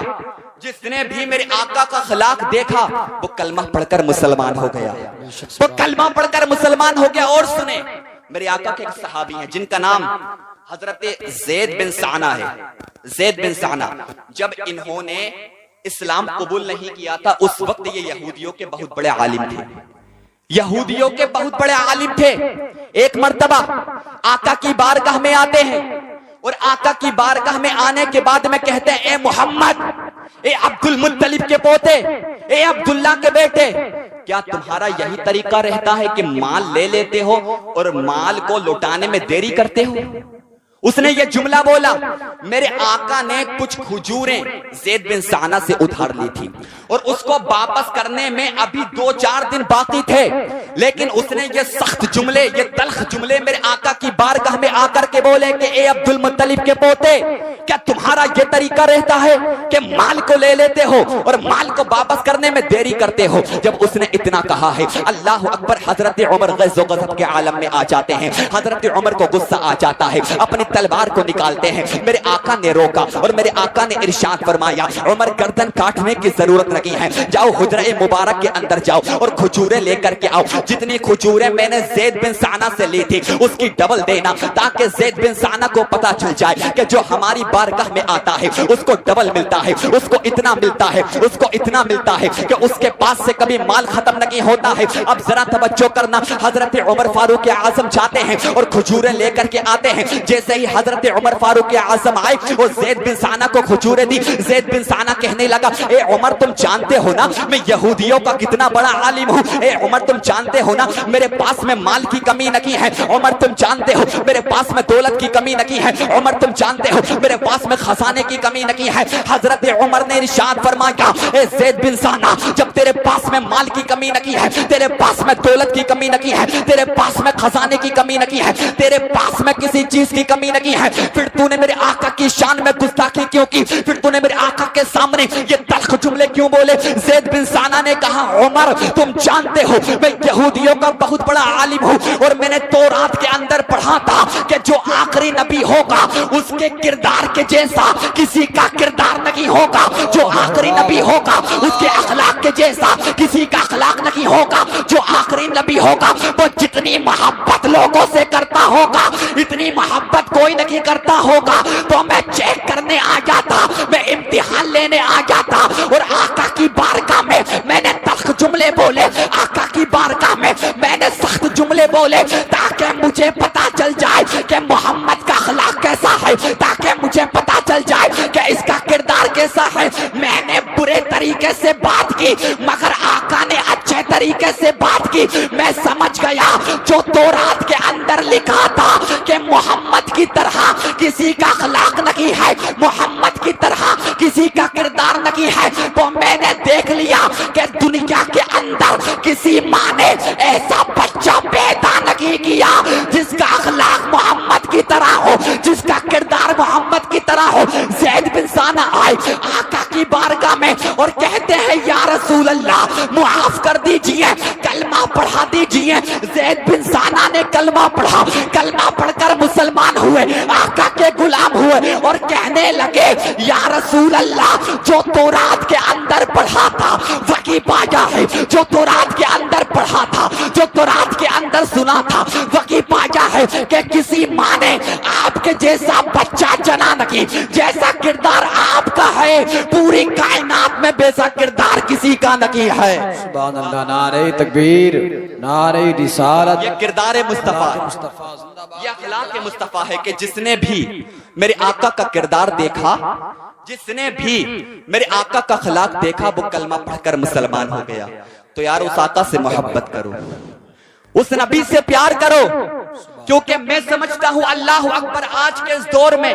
جس نے بھی میرے آقا کا اخلاق دیکھا وہ کلمہ پڑھ کر مسلمان ہو گیا، وہ کلمہ پڑھ کر مسلمان ہو گیا۔ اور سنیں، میرے آقا کے ایک صحابی ہیں جن کا نام حضرت زید بن سعنہ ہے۔ زید بن سعنہ جب انہوں نے اسلام قبول نہیں کیا تھا، اس وقت یہ یہودیوں کے بہت بڑے عالم تھے، یہودیوں کے بہت بڑے عالم تھے۔ ایک مرتبہ آقا کی بارگاہ میں آتے ہیں اور آقا کی بارگاہ میں آنے کے بعد میں کہتے ہیں، اے محمد، اے عبد المطلب کے پوتے، اے عبداللہ کے بیٹے، کیا تمہارا یہی طریقہ رہتا ہے کہ مال لے لیتے ہو اور مال کو لوٹانے میں دیری کرتے ہو؟ اس نے یہ جملہ بولا۔ میرے آقا نے کچھ کھجوریں زید بن سعنہ سے ادھار لی تھی اور اس کو واپس کرنے میں ابھی 2-4 دن باقی تھے، لیکن اس نے یہ سخت جملے، یہ تلخ جملے میرے آقا کی بارگاہ میں آ کر کے بولے کہ اے عبد المطلب کے پوتے، کیا تمہارا یہ طریقہ رہتا ہے کہ مال کو لے لیتے ہو اور مال کو واپس کرنے میں دیری کرتے ہو؟ جب اس نے اتنا کہا ہے، اللہ اکبر، حضرت عمر غیظ و غضب کے عالم میں آ جاتے ہیں۔ حضرت عمر کو غصہ آ جاتا ہے، اپنی تلوار کو نکالتے ہیں۔ میرے آقا نے روکا اور میرے آقا نے ارشاد فرمایا، عمر گردن کاٹنے کی ضرورت نہیں ہے، جاؤ حجرہ مبارک کے اندر جاؤ اور کھجوریں لے کر کے آؤ۔ جتنی کھجوریں میں نے زید بن سعنہ سے لی تھی اس کی ڈبل دینا، تاکہ زید بن سعنہ کو پتا چل جائے کہ جو ہماری بارگاہ میں آتا ہے اس کو ڈبل ملتا ہے، اس کو اتنا ملتا ہے، اس کو اتنا ملتا ہے کہ اس کے پاس سے کبھی مال ختم نہیں ہوتا ہے۔ اب ذرا توجہ کرنا، حضرت عمر فاروق اعظم جاتے ہیں اور کھجوریں لے کر کے آتے ہیں۔ جیسے ہی حضرت عمر فاروق اعظم آئے اور زید بن سعنہ کو کھجوریں دی، زید بن سعنہ کہنے لگا، اے عمر تم جانتے ہو نا میں یہودیوں کا کتنا بڑا عالم ہوں، اے عمر تم جانتے ہو نا میرے پاس میں مال کی کمی نہیں ہے، عمر تم جانتے ہو میرے پاس میں دولت کی کمی نہیں ہے، عمر تم جانتے ہو میرے پاس میں خزانے کی کمی نہیں ہے۔ حضرت عمر نے ارشاد فرمایا، اے زید بن سعنہ، جب تیرے پاس میں مال کی کمی نہیں ہے، تیرے پاس میں دولت کی کمی نہیں ہے، تیرے پاس میں خزانے کی کمی نہیں ہے، تیرے پاس میں کسی چیز کی کمی نہیں ہے، پھر تو نے میرے آقا کی شان میں گستاخی کیوں کی؟ پھر تو نے میرے آقا کے سامنے یہ تلخ جملے کیوں بولے؟ زید بن سعنہ نے کہا، عمر تم جانتے ہو میں یہودیوں کا بہت بڑا عالم ہوں اور میں نے تورات کے اندر پڑھا تھا کہ جو آخری نبی ہوگا اس کے کردار کے جیسا کسی کا کردار نہیں ہوگا، جو آخری نبی ہوگا اس کے اخلاق کے جیسا کسی کا اخلاق نہیں ہوگا، جو آخری نبی ہوگا وہ جتنی محبت لوگوں سے کرتا ہوگا اتنی محبت کوئی نہیں کرتا ہوگا۔ تو میں چیک کرنے آ جاتا، میں امتحان لینے آ جاتا اور آقا کی بارگاہ میں نے تلخ جملے بولے، آقا کی بارگاہ میں نے سخت جملے بولے، تاکہ مجھے پتا چل جائے کہ محمد کا اخلاق کیسا ہے، تاکہ مجھے پتا چل جائے کہ اس کا کردار کیسا ہے۔ میں نے برے طریقے سے بات کی مگر آقا نے اچھے طریقے سے بات کی۔ میں سمجھ گیا جو تورات کے اندر لکھا تھا کہ محمد کی طرح کسی کا اخلاق نہیں ہے، محمد کی طرح کسی کا کردار نہیں ہے، تو میں نے دیکھ لیا کہ دنیا کے اندر کسی ماں نے ایسا بچہ پیدا نہیں کیا جس کا اخلاق محمد کی طرح ہو، جس کا کردار محمد کی طرح ہو۔ زید بن سعنہ آئے آقا کی بارگاہ میں اور کہتے ہیں، یا رسول اللہ معاف کر دیجئے، کلمہ پڑھا دیجئے۔ زید بن سعنہ نے کلمہ پڑھا، کلمہ پڑھ کر مسلمان ہوئے، آقا کے غلام ہوئے اور کہنے لگے، یا رسول اللہ جو تورات کے اندر پڑھا تھا وہی پایا ہے، جو تورات کے اندر پڑھا تھا، جو تورات کے اندر سنا تھا وہی پایا ہے کہ کسی ماں نے آپ کے جیسا بچہ جنا نہیں، جیسا کردار آپ کا ہے پوری کائنات میں ویسا کردار کسی کا نہیں ہے۔ سبحان اللہ، نعرہ تکبیر، نعرہ رسالت۔ یہ کردار مصطفیٰ، یہ اخلاق مصطفیٰ ہے کہ جس نے بھی میرے آقا کا کردار دیکھا، جس نے بھی میرے آقا کا اخلاق دیکھا وہ کلمہ پڑھ کر مسلمان ہو گیا۔ تو یار اس آقا سے محبت کرو، اس نبی سے پیار کرو، کیونکہ میں سمجھتا ہوں اللہ اکبر آج کے اس دور میں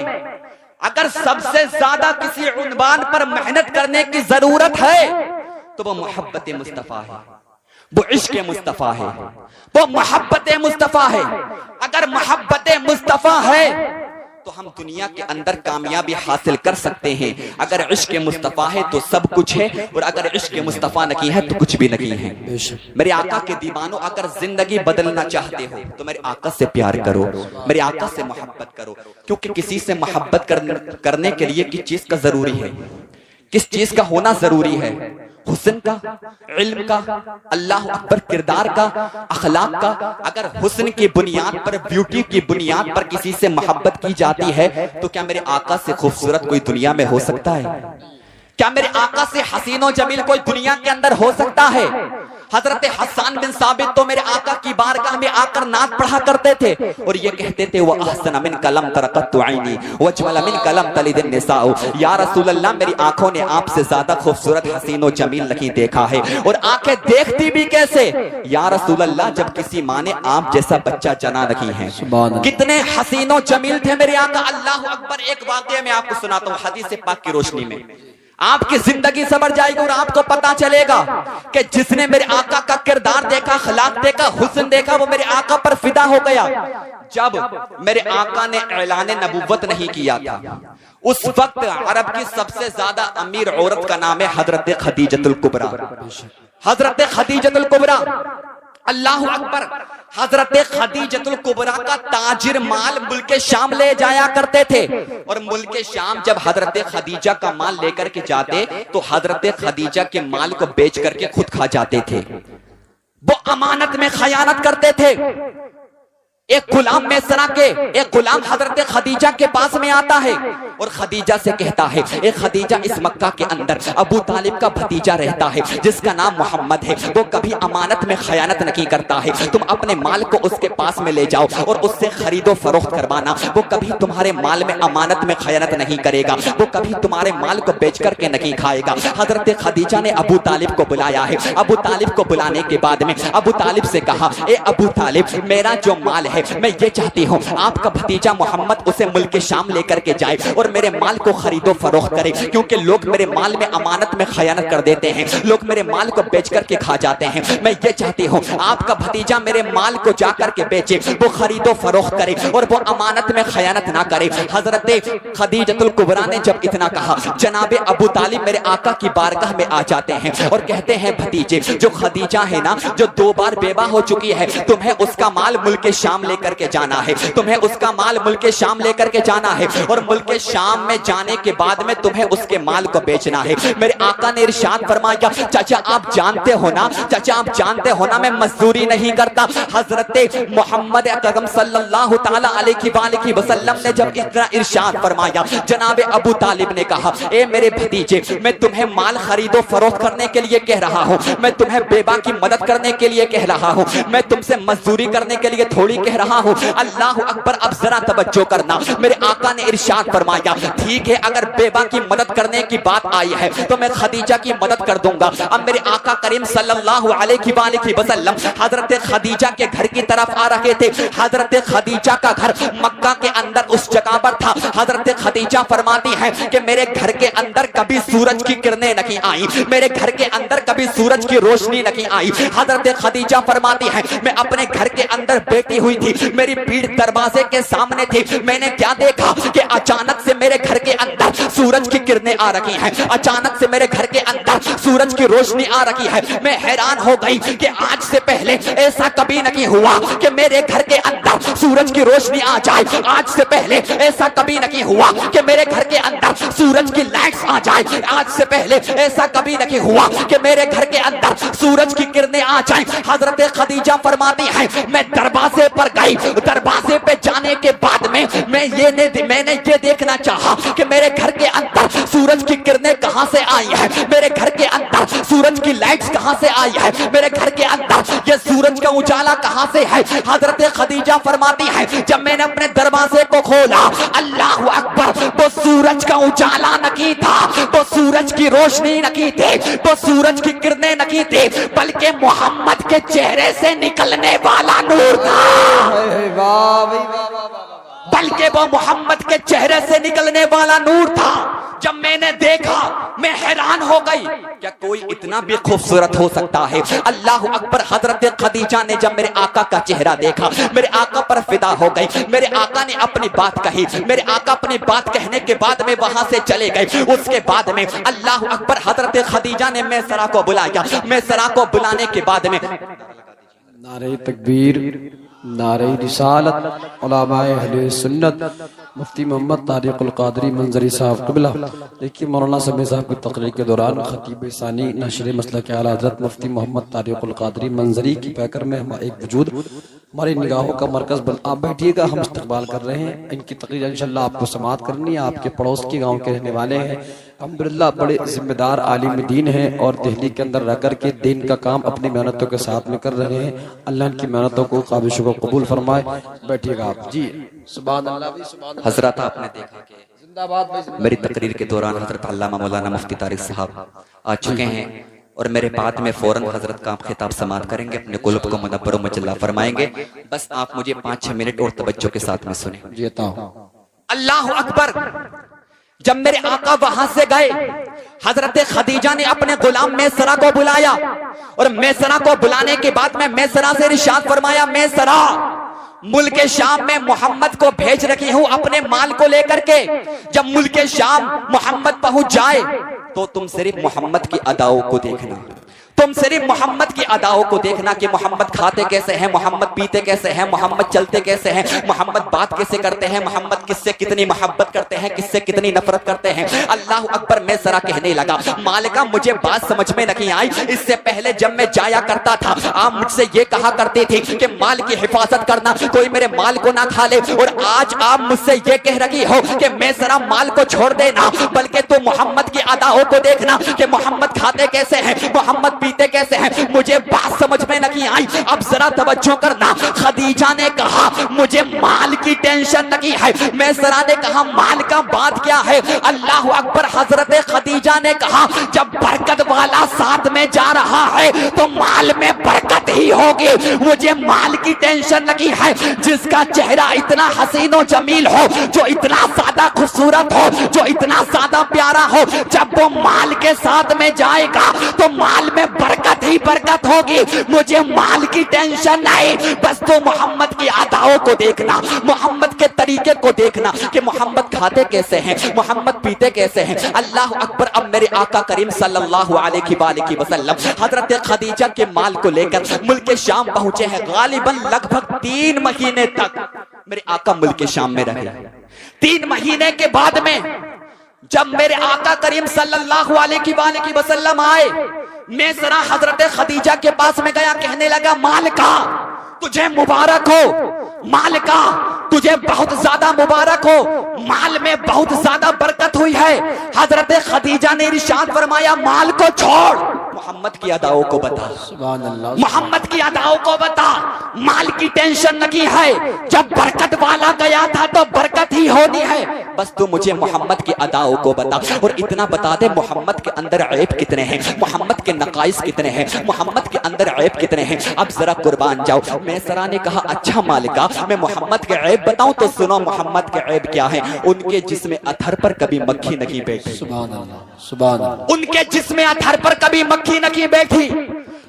اگر سب سے زیادہ کسی عنوان پر محنت کرنے کی ضرورت ہے تو وہ محبت مصطفیٰ ہے، وہ عشق مصطفیٰ ہے، وہ محبت مصطفیٰ ہے۔ اگر محبت مصطفیٰ ہے تو ہم دنیا کے اندر کامیابی حاصل کر سکتے ہیں۔ اگر عشق مصطفیٰ ہے تو سب کچھ ہے، اور اگر عشق مصطفیٰ نہیں ہے تو کچھ بھی نہیں ہے۔ میرے آقا کے دیوانوں، اگر زندگی بدلنا چاہتے ہو تو میرے آقا سے پیار کرو، میرے آقا سے محبت کرو، کیونکہ کسی سے محبت کرنے کے لیے کس چیز کا ضروری ہے؟ کس چیز کا ہونا ضروری ہے؟ حسن کا، علم کا، اللہ اکبر، کردار کا، اخلاق کا۔ اگر حسن کی بنیاد پر، بیوٹی کی بنیاد پر کسی سے محبت کی جاتی ہے تو کیا میرے آقا سے خوبصورت کوئی دنیا میں ہو سکتا ہے؟ کیا میرے آقا سے حسین و جمیل کوئی دنیا کے اندر ہو سکتا ہے؟ حضرت حسان بن ثابت تو میرے آقا کی بارگاہ میں آ کر نعت پڑھا کرتے تھے اور یہ کہتے تھے وَأَحْسَنَ مِنْكَ لَمْ تَرَقَتُ عَيْنِي وَأَجْمَلَ مِنْكَ لَمْ تَلِدِ النِّسَاءُ، یا رسول اللہ میری آنکھوں نے آپ سے زیادہ خوبصورت حسین و جمیل نہیں دیکھا ہے، اور آنکھیں دیکھتی بھی کیسے یا رسول اللہ جب کسی ماں نے آپ جیسا بچہ جنا نہیں ہے۔ کتنے حسین و جمیل تھے میرے آقا۔ اللہ اکبر، ایک واقعہ میں آپ کو سناتا ہوں حدیث پاک کی روشنی میں، آپ کی زندگی سنور جائے گی اور آپ کو پتا چلے گا کہ جس نے میرے آقا کا کردار دیکھا، اخلاق دیکھا، حسن دیکھا، وہ میرے آقا پر فدا ہو گیا۔ جب میرے آقا نے اعلان نبوت نہیں کیا تھا، اس وقت عرب کی سب سے زیادہ امیر عورت کا نام ہے حضرت خدیجۃ الکبریٰ۔ حضرت خدیجۃ الکبریٰ، اللہ اکبر، حضرت خدیجۃ الکبریٰ کا تاجر مال ملک شام لے جایا کرتے تھے، اور ملک شام جب حضرت خدیجہ کا مال لے کر کے جاتے تو حضرت خدیجہ کے مال کو بیچ کر کے خود کھا جاتے تھے۔ وہ امانت میں خیانت کرتے تھے۔ ایک غلام میسرہ کے، ایک غلام حضرت خدیجہ کے پاس میں آتا ہے اور خدیجہ سے کہتا ہے، اے خدیجہ، اس مکہ کے اندر ابو طالب کا بھتیجا رہتا ہے جس کا نام محمد ہے، وہ کبھی امانت میں خیانت نہیں کرتا ہے، تم اپنے مال کو اس کے پاس میں لے جاؤ اور اس سے خرید و فروخت کروانا، وہ کبھی تمہارے مال میں امانت میں خیانت نہیں کرے گا، وہ کبھی تمہارے مال کو بیچ کر کے نہیں کھائے گا۔ حضرت خدیجہ نے ابو طالب کو بلایا ہے۔ ابو طالب کو بلانے کے بعد میں ابو طالب سے کہا، اے ابو طالب، میرا جو مال ہے میں یہ چاہتی ہوں آپ کا بھتیجا محمد اسے ملک شام لے کر کے جائے اور میرے مال کو خرید و فروخت کرے، کیونکہ لوگ میرے مال میں امانت میں خیانت کر دیتے ہیں، لوگ میرے مال کو بیچ کر کے کھا جاتے ہیں۔ میں یہ چاہتی ہوں آپ کا بھتیجا میرے مال کو جا کر کے بیچے، وہ خرید و فروخت کرے اور وہ امانت میں خیانت نہ کرے۔ حضرت خدیجۃ الکبریٰ نے جب اتنا کہا، جناب ابو طالب میرے آقا کی بارگاہ میں آ جاتے ہیں اور کہتے ہیں، بھتیجے، جو خدیجہ ہے نا، جو 2 بار بیوہ ہو چکی ہے، تمہیں اس کا مال ملک شام لے کر کے جانا ہے، تمہیں اس کا مال ملک شام لے کر کے جانا ہے، اور ملک شام میں جانے کے بعد میں تمہیں اس کے مال کو بیچنا ہے۔ میرے آقا نے ارشاد فرمایا، چچا آپ جانتے ہو نا، چچا آپ جانتے ہو نا میں مزدوری نہیں کرتا۔ حضرت محمد اکرم صلی اللہ تعالی علیہ وآلہ وسلم نے جب اتنا ارشاد فرمایا، جناب ابو طالب نے کہا، اے میرے بھتیجے، میں تمہیں مال خرید و فروخت کرنے کے لیے کہہ رہا ہوں، میں تمہیں بیوہ کی مدد کرنے کے لیے کہہ رہا ہوں، میں تم سے مزدوری کرنے کے لیے تھوڑی کہہ رہا ہوں۔ اللہ اکبر، اب ذرا توجہ کرنا، میرے آقا نے ارشاد فرمایا، ٹھیک ہے اگر بیوہ کی مدد کرنے کی بات آئی ہے تو میں خدیجہ کی مدد کر دوں گا۔ اب میرے آقا کریم صلی اللہ علیہ وآلہ وسلم حضرت خدیجہ کے گھر کی طرف آ رہے تھے۔ حضرت خدیجہ کا گھر مکہ کے اندر اس جگہ پر تھا۔ حضرت خدیجہ فرماتی ہیں کہ میرے گھر کے اندر کبھی سورج کی کرنیں نہیں آئی، میرے گھر کے اندر کبھی سورج کی روشنی نہیں آئی۔ حضرت خدیجہ فرماتی ہیں، میں اپنے گھر کے اندر بیٹھی ہوئی تھی، میری پیٹھ دروازے کے سامنے تھی، میں نے کیا دیکھا کہ اچانک سے میرے گھر کے اندر سورج کی کرنیں آ رہی ہیں، اچانک سے میرے گھر کے اندر سورج کی روشنی آ رہی ہے۔ میں حیران ہو گئی کہ آج سے پہلے ایسا کبھی نہیں ہوا کہ میرے گھر کے اندر سورج کی روشنی آ جائے، آج سے پہلے ایسا کبھی نہیں ہوا کہ میرے گھر کے اندر سورج کی لائٹس آ جائے، آج سے پہلے ایسا کبھی نہیں ہوا کہ میرے گھر کے اندر سورج کی کرنیں آ جائیں۔ حضرت خدیجہ فرماتی ہیں، میں دروازے پر گئی، دروازے پہ جانے کے بعد میں نے یہ دیکھنا چاہا کہ میرے گھر کے اندر سورج کی کرنیں کہاں سے آئی ہیں، میرے گھر کے اندر سورج کی لائٹس کہاں سے آئی ہے، میرے گھر کے اندر یہ سورج کا اجالا کہاں سے ہے۔ حضرت خدیجہ فرماتی ہے، جب میں نے اپنے دروازے کو کھولا، اللہ اکبر، وہ سورج کا اجالا نہیں تھا، وہ سورج کی روشنی نہیں تھی، وہ سورج کی کرنیں نہیں تھی، بلکہ محمد کے چہرے سے نکلنے والا نور تھا، بلکہ وہ محمد کے چہرے سے نکلنے والا نور تھا۔ جب میں نے دیکھا میں حیران ہو گئی، کیا کوئی اتنا بھی خوبصورت ہو سکتا ہے؟ اللہ اکبر، حضرت خدیجہ نے جب میرے آقا کا چہرہ دیکھا، میرے آقا پر فدا ہو گئی، میرے آقا نے اپنی بات کہی، میرے آقا اپنی بات کہنے کے بعد میں وہاں سے چلے گئے۔ اس کے بعد میں اللہ اکبر، حضرت خدیجہ نے میسرہ کو بلایا، میسرہ کو بلانے کے بعد میں نعرہ تکبیر، نعرہ رسالت علماء اہل سنت مفتی محمد طارق القادری منظری صاحب قبلہ۔ دیکھیے مولانا سمیع صاحب کی تقریر کے دوران خطیب ثانی نشر مسلک اعلیٰ حضرت مفتی محمد طارق القادری منظری کی پیکر میں ایک وجود ہماری نگاہوں کا مرکز بن آپ بیٹھیے گا، ہم استقبال کر رہے ہیں ان کی تقریر انشاءاللہ آپ کو سماعت کرنی ہے۔ آپ کے پڑوس کے گاؤں کے رہنے والے ہیں، الحمدللہ بڑے ذمہ دار عالم دین ہیں اور دہلی کے اندر رہ کر کے دین کا کام اپنی محنتوں کے ساتھ میں کر رہے ہیں۔ اللہ ان کی محنتوں کو قابل کو قبول فرمائے۔ بیٹھیے گا آپ جی۔ سبحان اللہ۔ حضرات آپ نے دیکھا کہ میری تقریر کے دوران حضرت علامہ مولانا مفتی طارق صاحب آ چکے ہیں اور میرے بعد میں فوراً حضرت کا خطاب سماعت کریں گے، اپنے قلوب کو منور و مجلہ فرمائیں گے۔ بس آپ مجھے 5-6 منٹ اور توجہ کے ساتھ میں سنیں۔ جیتا ہوں۔ اللہ اکبر۔ جب میرے آقا وہاں سے گئے، حضرت خدیجہ نے اپنے غلام میسرہ کو بلایا اور میسرہ کو بلانے کے بعد میں میسرہ سے ارشاد فرمایا، میسرہ ملک شام میں محمد کو بھیج رکھی ہوں اپنے مال کو لے کر کے، جب ملک شام محمد پہنچ جائے تو تم صرف محمد کی اداؤں کو دیکھنا، تم صرف محمد کی اداؤں کو دیکھنا کہ محمد کھاتے کیسے ہیں، محمد پیتے کیسے ہیں، محمد چلتے کیسے ہیں، محمد بات کیسے کرتے ہیں، محمد کس سے کتنی محبت کرتے ہیں، کس سے کتنی نفرت کرتے ہیں۔ اللہ اکبر۔ میں ذرا کہنے لگا، مالکہ مجھے بات سمجھ میں نہیں آئی، اس سے پہلے جب میں جایا کرتا تھا آپ مجھ سے یہ کہا کرتی تھی کہ مال کی حفاظت کرنا، کوئی میرے مال کو نہ کھا لے، اور آج آپ مجھ سے یہ کہہ رہی ہو کہ میں ذرا مال کو چھوڑ دینا بلکہ تو محمد کی اداؤں کو دیکھنا کہ محمد کھاتے کیسے ہیں، محمد پیتے کیسے ہیں۔ مجھے بات سمجھ میں نہیں آئی۔ اب ذرا توجہ کرنا، خدیجہ نے کہا مجھے مال کی ٹینشن نہیں ہے، میں ذرا نے کہا مال کا بات کیا ہے۔ اللہ اکبر۔ حضرت خدیجہ نے کہا جب برکت والا ساتھ میں جا رہا ہے تو مال میں برکت ہی ہوگی، مجھے مال کی ٹینشن نہیں ہے۔ جس کا چہرہ اتنا حسین و جمیل ہو، جو اتنا زیادہ خوبصورت ہو، جو اتنا زیادہ پیارا ہو، جب وہ مال کے ساتھ میں جائے گا تو مال میں برکت ہی برکت ہوگی، مجھے مال کی ٹینشن نہیں، بس تو محمد کی اداؤں کو دیکھنا، محمد کے طریقے کو دیکھنا کہ محمد کھاتے کیسے ہیں، محمد پیتے کیسے ہیں۔ اللہ اکبر۔ اب میرے آقا کریم صلی اللہ علیہ وآلہ وسلم حضرت خدیجہ کے مال کو لے کر ملک شام پہنچے ہیں۔ غالباً لگ بھگ 3 مہینے تک میرے آقا ملک شام میں رہے۔ 3 مہینے کے بعد میں جب میرے آقا کریم صلی اللہ علیہ وآلہ وسلم آئے، میں ذرا حضرت خدیجہ کے پاس میں گیا، کہنے لگا مالکہ تجھے مبارک ہو، مالکہ تجھے بہت زیادہ مبارک ہو، مال میں بہت زیادہ برکت ہوئی ہے۔ حضرت خدیجہ نے ارشاد فرمایا مال کو چھوڑ، محمد کی اداؤں کو بتا، سبحان اللہ، محمد کی اداؤں کو بتا، مال کی ٹینشن نہیں ہے، جب برکت والا گیا تھا تو برکت ہی ہونی ہے، بس تو مجھے محمد کی اداؤں کو بتا، اور اتنا بتا دے محمد کے اندر عیب کتنے ہیں، محمد کے نقائص کتنے ہیں، محمد کے اندر عیب کتنے ہیں۔ اب ذرا قربان جاؤ۔ میں سرا نے کہا اچھا مالکہ میں محمد کے عیب بتاؤں تو سنو محمد کے عیب کیا ہیں۔ ان کے جسم اتھر پر کبھی مکھی نہیں بیٹھی، سبحان اللہ، سبحان اللہ، ان کے جسم اتھر پر کبھی مکھی نہیں بیٹھی۔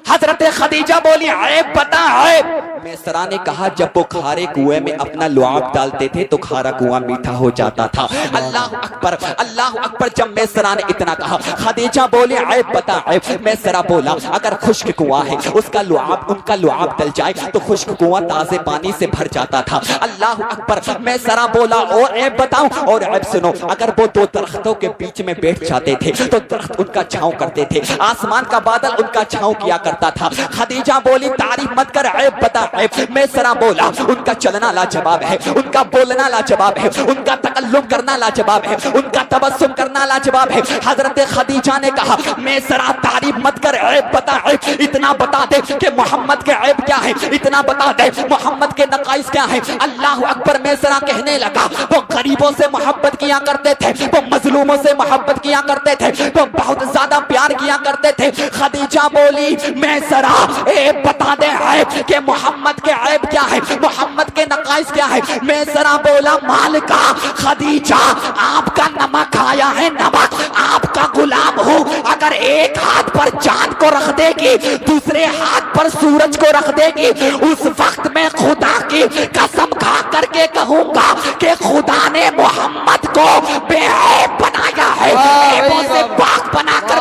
حضرت خدیجہ بولی عیب بتا عیب۔ میں سرا نے کہا جب وہ کھارے کنویں میں اپنا لعاب ڈالتے تھے تو کھارا کنواں میٹھا ہو جاتا تھا۔ اللہ اکبر، اللہ اکبر۔ جب میں سرا نے اتنا کہا خدیجہ بولی عیب بتا عیب۔ میں سرا بولا اگر خشک کنواں ہے اس کا لعاب، ان کا لعاب ڈل جائے تو خشک کنواں تازے پانی سے بھر جاتا تھا۔ اللہ اکبر۔ میں سرا بولا اور عیب بتاؤں، اور عیب سنو، اگر وہ 2 درختوں کے بیچ میں بیٹھ جاتے تھے تو درخت ان کا چھاؤں کرتے تھے، آسمان کا بادل ان کا چھاؤں کیا کرتا تھا۔ خدیجہ بولی تعریف مت کر عیب بتا عیب۔ میں سرا بولا ان کا چلنا لاجواب ہے، ان کا بولنا لاجواب ہے، ان کا تکلم کرنا لاجواب ہے، ان کا تبسم کرنا لاجواب ہے۔ حضرت خدیجہ نے کہا میں سرا تعریف مت کر عیب بتا عیب، اتنا بتا دے کہ محمد کے عیب کیا ہے، اتنا بتا دے محمد کے نقائص کیا ہیں۔ اللہ اکبر۔ میں سرا کہنے لگا وہ غریبوں سے محبت کیا کرتے تھے، وہ مظلوموں سے محبت کیا کرتے تھے، وہ بہت زیادہ پیار کیا کرتے تھے۔ خدیجہ بولی میں سرا عیب بتا دے عیب کہ محمد کے عیب کیا ہے، محمد کے نقائص کیا ہے۔ میں سرا بولا مالکہ خدیجہ آپ کا نمک آیا ہے، نمک آپ کا غلام ہوں، اگر ایک ہاتھ پر چاند کو رکھ دے گی دوسرے ہاتھ پر سورج کو رکھ دے گی، اس وقت میں خدا کی قسم کھا کر کے کہوں گا کہ خدا نے محمد کو بے عیب بنایا ہے، عیبوں سے پاک بنا کر